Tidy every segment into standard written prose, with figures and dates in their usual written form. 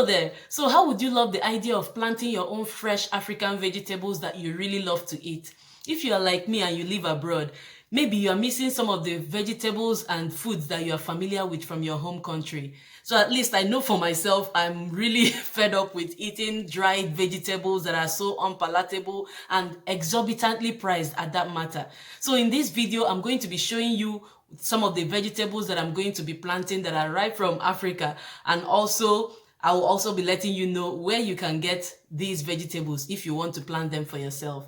Hello there. So how would you love the idea of planting your own fresh African vegetables that you really love to eat? If you are like me and you live abroad, maybe you are missing some of the vegetables and foods that you are familiar with from your home country. So at least I know for myself, I'm really fed up with eating dried vegetables that are so unpalatable and exorbitantly priced at that matter. So in this video, I'm going to be showing you some of the vegetables that I'm going to be planting that are right from Africa, and also I will also be letting you know where you can get these vegetables if you want to plant them for yourself.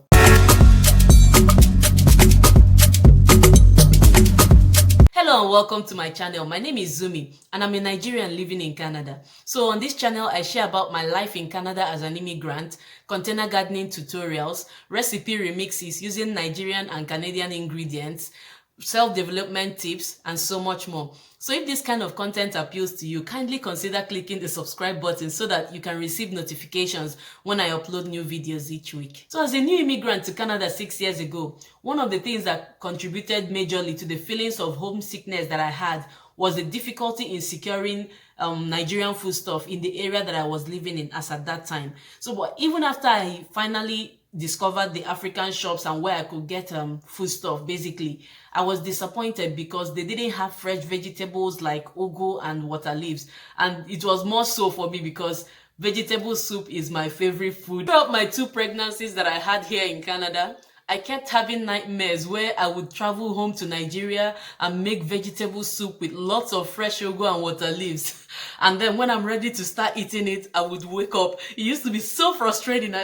Hello and welcome to my channel. My name is Zumi and I'm a Nigerian living in Canada. So on this channel, I share about my life in Canada as an immigrant, container gardening tutorials, recipe remixes using Nigerian and Canadian ingredients, self-development tips, and so much more. So if this kind of content appeals to you, kindly consider clicking the subscribe button so that you can receive notifications when I upload new videos each week. So as a new immigrant to Canada 6 years ago, one of the things that contributed majorly to the feelings of homesickness that I had was the difficulty in securing Nigerian foodstuff in the area that I was living in as at that time. So but even after I finally discovered the African shops and where I could get foodstuff, basically, I was disappointed because they didn't have fresh vegetables like ugu and water leaves. And it was more so for me because vegetable soup is my favorite food. Throughout my 2 pregnancies that I had here in Canada, I kept having nightmares where I would travel home to Nigeria and make vegetable soup with lots of fresh ugu and water leaves. And then when I'm ready to start eating it, I would wake up. It used to be so frustrating.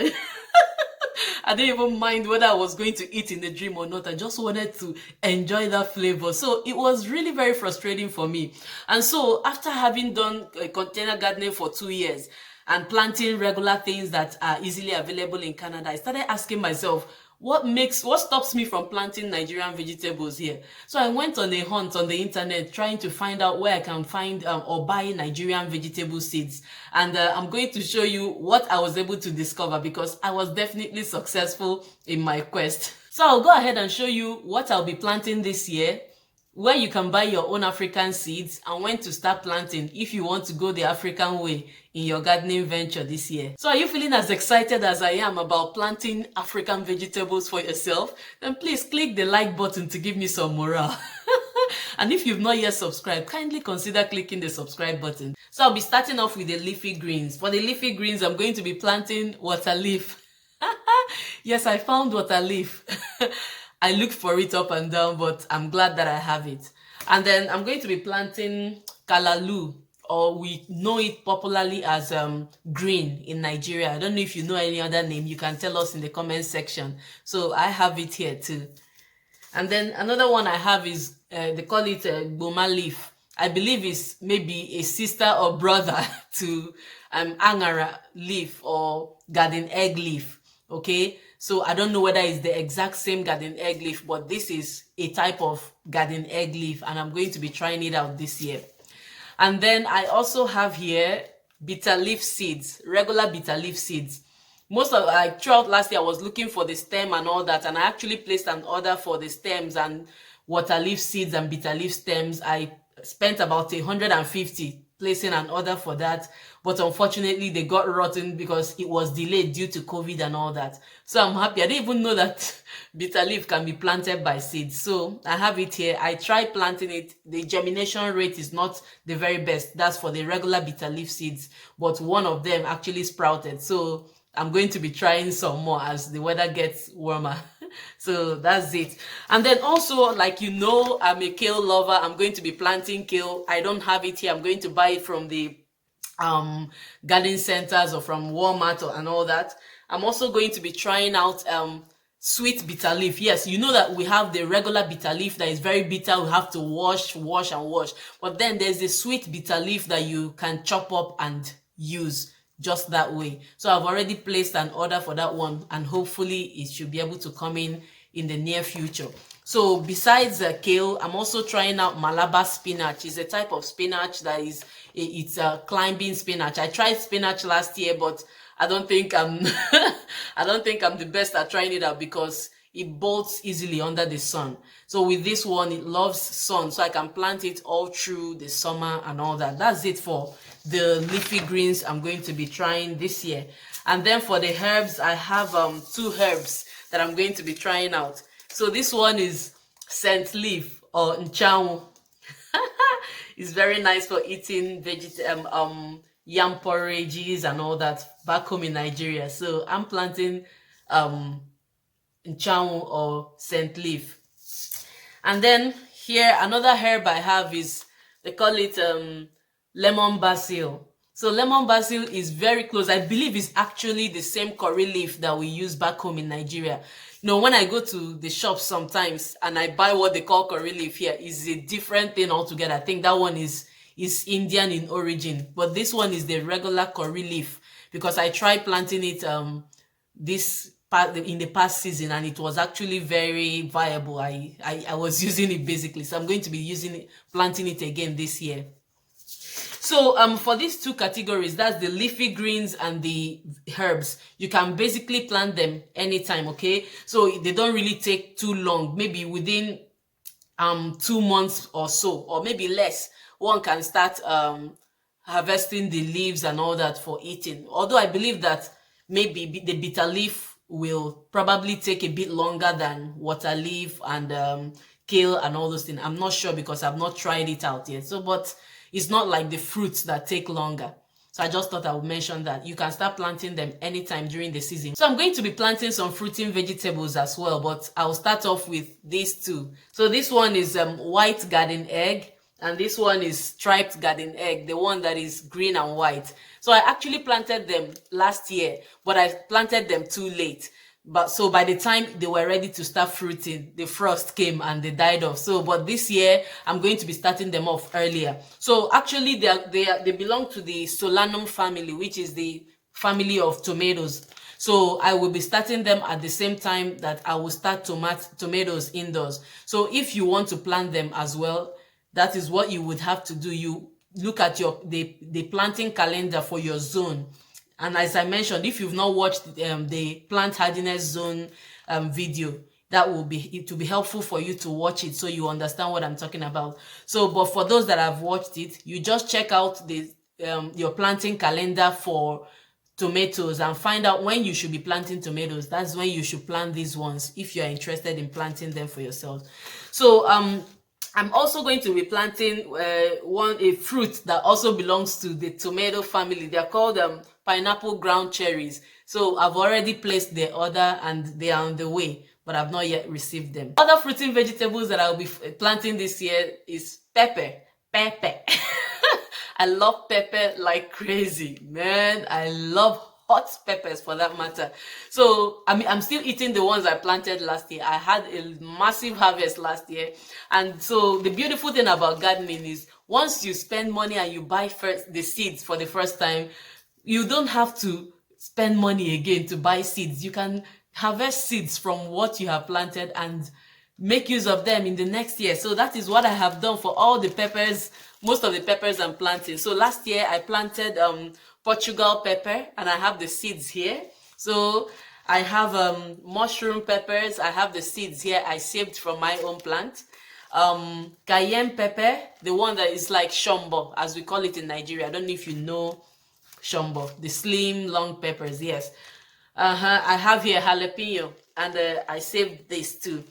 I didn't even mind whether I was going to eat in the dream or not. I just wanted to enjoy that flavor. So it was really very frustrating for me. And so after having done container gardening for 2 years and planting regular things that are easily available in Canada, I started asking myself, what stops me from planting Nigerian vegetables here? So I went on a hunt on the internet trying to find out where I can find or buy Nigerian vegetable seeds. And I'm going to show you what I was able to discover because I was definitely successful in my quest. So I'll go ahead and show you what I'll be planting this year, where you can buy your own African seeds, and when to start planting if you want to go the African way in your gardening venture this year. So are you feeling as excited as I am about planting African vegetables for yourself? Then please click the like button to give me some morale. And if you've not yet subscribed, kindly consider clicking the subscribe button. So I'll be starting off with the leafy greens. For the leafy greens, I'm going to be planting water leaf. Yes, I found water leaf. I looked for it up and down, but I'm glad that I have it. And then I'm going to be planting kalalu, or we know it popularly as green in Nigeria. I don't know if you know any other name. You can tell us in the comment section. So I have it here too. And then another one I have is, they call it gboma leaf. I believe it's maybe a sister or brother to angara leaf or garden egg leaf. Okay, so I don't know whether it's the exact same garden egg leaf, but this is a type of garden egg leaf and I'm going to be trying it out this year. And then I also have here bitter leaf seeds, regular bitter leaf seeds. Throughout last year I was looking for the stem and all that, and I actually placed an order for the stems and water leaf seeds and bitter leaf stems. I spent about 150 placing an order for that, but unfortunately they got rotten because it was delayed due to COVID and all that. So I'm happy. I didn't even know that bitter leaf can be planted by seeds. So I have it here. I tried planting it. The germination rate is not the very best. That's for the regular bitter leaf seeds, but one of them actually sprouted. So I'm going to be trying some more as the weather gets warmer. So that's it. And then also, like you know, I'm a kale lover. I'm going to be planting kale. I don't have it here. I'm going to buy it from the garden centers or from Walmart and all that. I'm also going to be trying out sweet bitter leaf. Yes, you know that we have the regular bitter leaf that is very bitter. We have to wash and wash. But then there's the sweet bitter leaf that you can chop up and use just that way. So I've already placed an order for that one, and hopefully it should be able to come in the near future. So besides kale, I'm also trying out Malabar spinach. It's a type of spinach that is, it's a climbing spinach. I tried spinach last year, but I don't think I'm I don't think I'm the best at trying it out because it bolts easily under the sun. So with this one, it loves sun, so I can plant it all through the summer and all that. That's it for the leafy greens I'm going to be trying this year. And then for the herbs, I have 2 herbs that I'm going to be trying out. So this one is scent leaf, or nchanwu. It's very nice for eating yam porridges and all that back home in Nigeria. So I'm planting nchanwu or scent leaf. And then here another herb I have is, they call it lemon basil. So lemon basil is very close. I believe it's actually the same curry leaf that we use back home in Nigeria. You know, when I go to the shop sometimes and I buy what they call curry leaf here, is a different thing altogether. I think that one is Indian in origin, but this one is the regular curry leaf, because I tried planting it in the past season, and it was actually very viable. I was using it basically, so I'm going to be planting it again this year. So for these 2 categories, that's the leafy greens and the herbs, you can basically plant them anytime, okay? So they don't really take too long. Maybe within 2 months or so, or maybe less, one can start harvesting the leaves and all that for eating. Although I believe that maybe the bitter leaf will probably take a bit longer than water leaf and kale and all those things. I'm not sure because I've not tried it out yet. So, but it's not like the fruits that take longer. So I just thought I would mention that. You can start planting them anytime during the season. So I'm going to be planting some fruiting vegetables as well, but I'll start off with these 2. So this one is white garden egg, and this one is striped garden egg, the one that is green and white. So I actually planted them last year, but I planted them too late. But so by the time they were ready to start fruiting, the frost came and they died off. So, but this year I'm going to be starting them off earlier. So actually they belong to the Solanum family, which is the family of tomatoes. So I will be starting them at the same time that I will start tomatoes indoors. So if you want to plant them as well, that is what you would have to do. You look at the planting calendar for your zone. And as I mentioned, if you've not watched the plant hardiness zone video, it will be helpful for you to watch it so you understand what I'm talking about. So, but for those that have watched it, you just check out your planting calendar for tomatoes and find out when you should be planting tomatoes. That's when you should plant these ones if you're interested in planting them for yourself. So I'm also going to be planting a fruit that also belongs to the tomato family. They're called pineapple ground cherries. So I've already placed the order and they are on the way, but I've not yet received them. Other fruiting vegetables that I'll be planting this year is pepper. I love pepper like crazy, man. I love hot peppers for that matter. So I'm still eating the ones I planted last year. I had a massive harvest last year. And so the beautiful thing about gardening is once you spend money and you buy the seeds for the first time, you don't have to spend money again to buy seeds. You can harvest seeds from what you have planted and make use of them in the next year. So that is what I have done for all the peppers, most of the peppers I'm planting. So last year I planted Portugal pepper and I have the seeds here. So I have mushroom peppers. I have the seeds here I saved from my own plant. Cayenne pepper, the one that is like shombo, as we call it in Nigeria. I don't know if you know shombo, the slim long peppers. Yes. I have here jalapeno and I saved this too.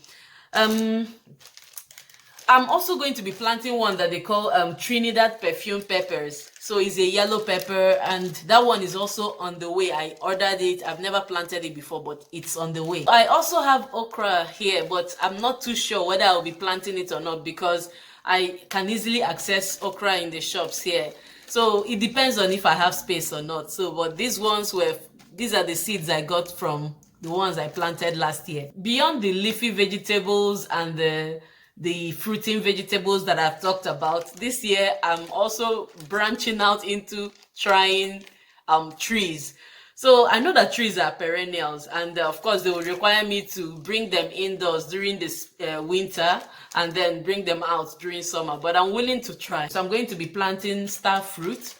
I'm also going to be planting one that they call Trinidad perfume peppers. So it's a yellow pepper and that one is also on the way. I ordered it. I've never planted it before, but it's on the way. I also have okra here, but I'm not too sure whether I'll be planting it or not because I can easily access okra in the shops here. So it depends on if I have space or not. So, but these are the seeds I got from the ones I planted last year. Beyond the leafy vegetables and the fruiting vegetables that I've talked about, this year I'm also branching out into trying trees. So I know that trees are perennials and of course they will require me to bring them indoors during this winter and then bring them out during summer, but I'm willing to try. So I'm going to be planting star fruit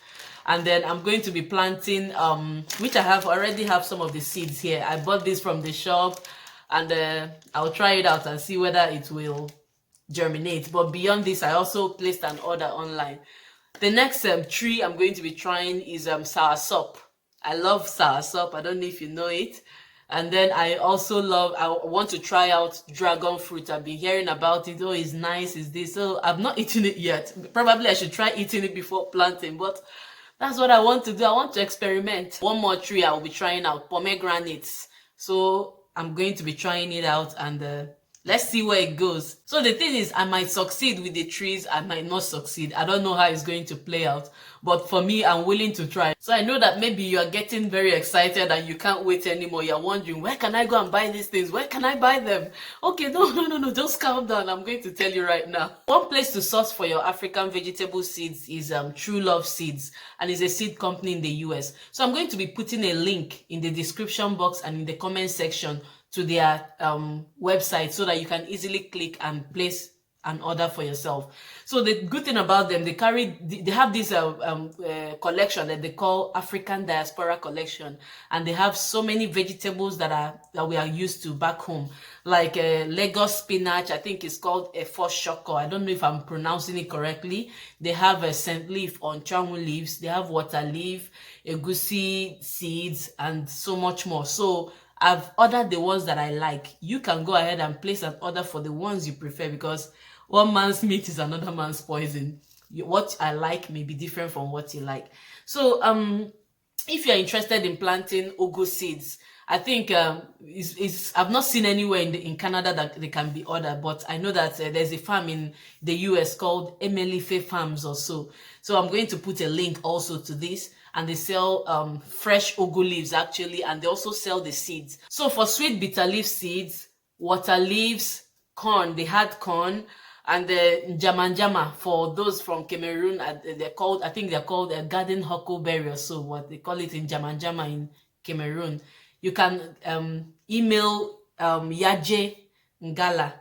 and then I'm going to be planting which I already have some of the seeds here. I bought this from the shop. and I'll try it out and see whether it will germinate. But beyond this, I also placed an order online. The next tree I'm going to be trying is soursop. I love soursop. I don't know if you know it. And then I want to try out dragon fruit. I've been hearing about it. Oh, it's nice, is this? So I've not eaten it yet. Probably I should try eating it before planting, but that's what I want to do. I want to experiment. One more tree I'll be trying out, pomegranates. So I'm going to be trying it out, and let's see where it goes. So the thing is, I might succeed with the trees, I might not succeed. I don't know how it's going to play out. But for me, I'm willing to try. So I know that maybe you are getting very excited and you can't wait anymore. You're wondering, where can I go and buy these things? Where can I buy them? Okay, no, just calm down. I'm going to tell you right now. One place to source for your African vegetable seeds is True Love Seeds, and it's a seed company in the US. So I'm going to be putting a link in the description box and in the comment section to their website so that you can easily click and place an order for yourself. So the good thing about them, they have this collection that they call African Diaspora Collection, and they have so many vegetables that we are used to back home, like Lagos spinach. I think it's called a shoko. I don't know if I'm pronouncing it correctly. They have a scent leaf on chamu leaves. They have water leaf, egusi seeds, and so much more. So I've ordered the ones that I like. You can go ahead and place an order for the ones you prefer, because one man's meat is another man's poison. What I like may be different from what you like. So if you're interested in planting ugu seeds, I think I've not seen anywhere in Canada that they can be ordered, but I know that there's a farm in the US called Emelife Farms or so. So I'm going to put a link also to this, and they sell fresh ugu leaves actually, and they also sell the seeds. So for sweet bitter leaf seeds, water leaves, corn, they had corn, and the njama for those from Cameroon, I think they're called a garden huckleberry or so, what they call it in njama in Cameroon. You can email Yaje Ngala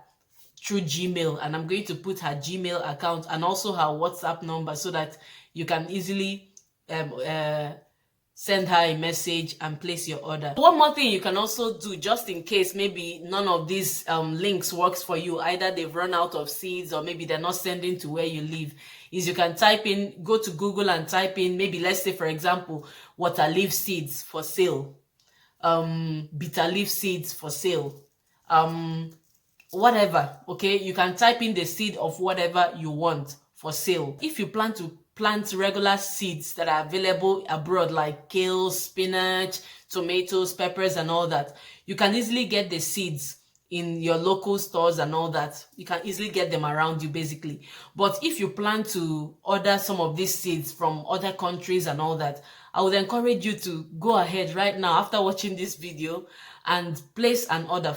through Gmail, and I'm going to put her Gmail account and also her WhatsApp number so that you can easily send her a message and place your order. One more thing you can also do, just in case maybe none of these links works for you, either they've run out of seeds or maybe they're not sending to where you live, is you can go to Google and type in, maybe let's say for example, water leaf seeds for sale, bitter leaf seeds for sale, whatever. Okay, you can type in the seed of whatever you want for sale. If you plan to plant regular seeds that are available abroad, like kale, spinach, tomatoes, peppers, and all that, you can easily get the seeds in your local stores and all that. You can easily get them around you basically. But if you plan to order some of these seeds from other countries and all that, I would encourage you to go ahead right now after watching this video and place an order.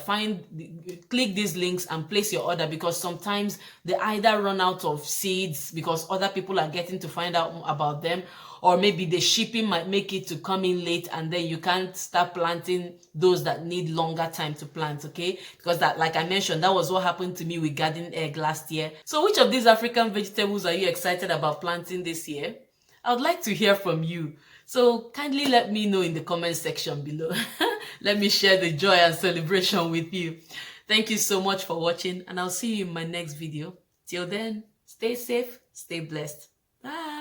Click these links and place your order, because sometimes they either run out of seeds because other people are getting to find out about them, or maybe the shipping might make it to come in late, and then you can't start planting those that need longer time to plant. Okay, because that, like I mentioned, that was what happened to me with garden egg last year. So which of these African vegetables are you excited about planting this year? I would like to hear from you. So kindly let me know in the comment section below. Let me share the joy and celebration with you. Thank you so much for watching, and I'll see you in my next video. Till then, stay safe, stay blessed. Bye.